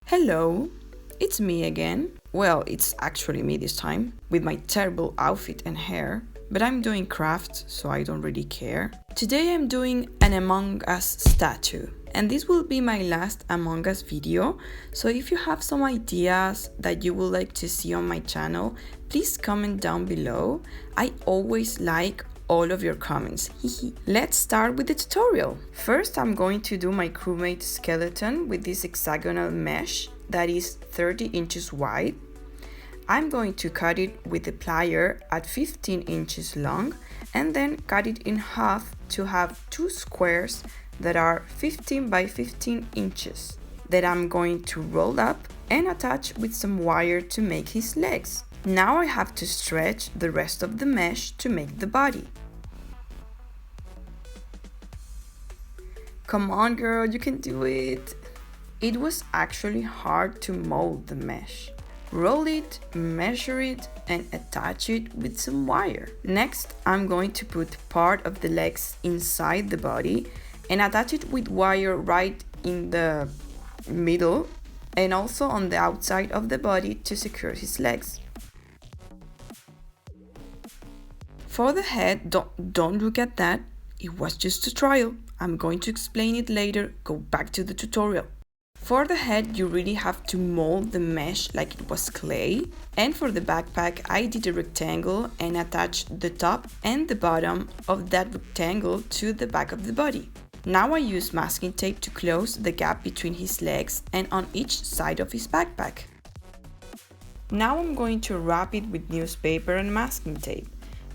Hello, it's me again. Well, it's actually me this time, with my terrible outfit and hair, but I'm doing crafts, so I don't really care. Today I'm doing an Among Us statue, and this will be my last Among Us video, so if you have some ideas that you would like to see on my channel, please comment down below. I always like all of your comments. Let's start with the tutorial. First, I'm going to do my crewmate skeleton with this hexagonal mesh that is 30 inches wide. I'm going to cut it with a plier at 15 inches long and then cut it in half to have two squares that are 15 by 15 inches that I'm going to roll up and attach with some wire to make his legs. Now I have to stretch the rest of the mesh to make the body. Come on girl, you can do it! It was actually hard to mold the mesh. Roll it, measure it, and attach it with some wire. Next, I'm going to put part of the legs inside the body and attach it with wire right in the middle and also on the outside of the body to secure his legs. For the head, don't look at that. It was just a trial. I'm going to explain it later. Go back to the tutorial. For the head, you really have to mold the mesh like it was clay. And for the backpack, I did a rectangle and attached the top and the bottom of that rectangle to the back of the body. Now I use masking tape to close the gap between his legs and on each side of his backpack. Now I'm going to wrap it with newspaper and masking tape.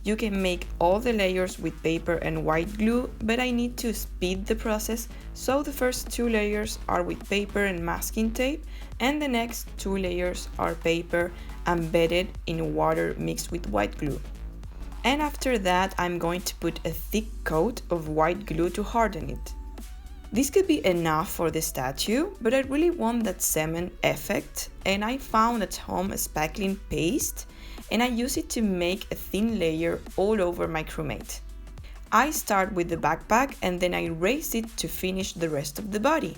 You can make all the layers with paper and white glue, but I need to speed the process, so the first two layers are with paper and masking tape, and the next two layers are paper embedded in water mixed with white glue. And after that, I'm going to put a thick coat of white glue to harden it. This could be enough for the statue, but I really want that cement effect, and I found at home a spackling paste, and I use it to make a thin layer all over my crewmate. I start with the backpack and then I raise it to finish the rest of the body.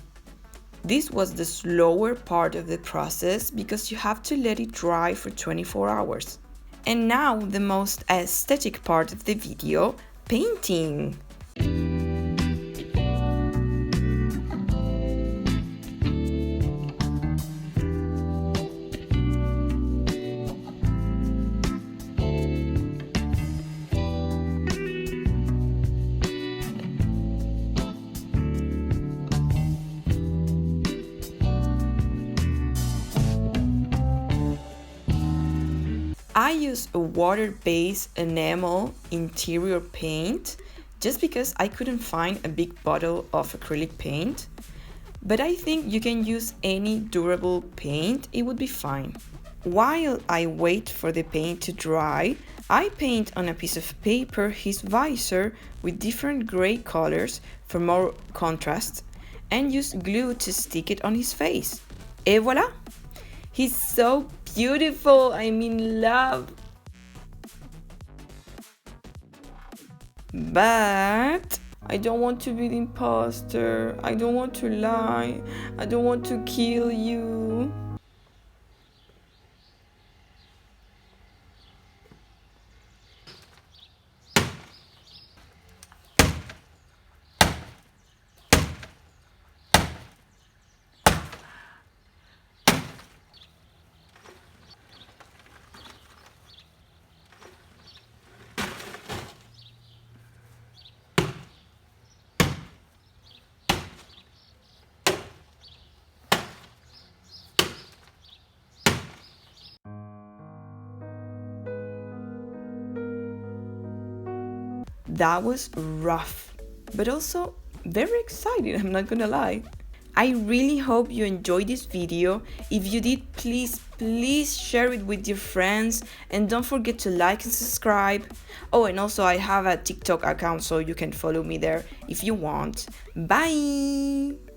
This was the slower part of the process because you have to let it dry for 24 hours. And now the most aesthetic part of the video, painting. I use a water-based enamel interior paint just because I couldn't find a big bottle of acrylic paint, but I think you can use any durable paint, it would be fine. While I wait for the paint to dry, I paint on a piece of paper his visor with different gray colors for more contrast and use glue to stick it on his face. Et voila! He's so beautiful, I'm in love. But I don't want to be the imposter. I don't want to lie. I don't want to kill you. That was rough, but also very exciting, I'm not gonna lie. I really hope you enjoyed this video. If you did, please share it with your friends and don't forget to like and subscribe. Oh, and also I have a TikTok account, so you can follow me there if you want. Bye!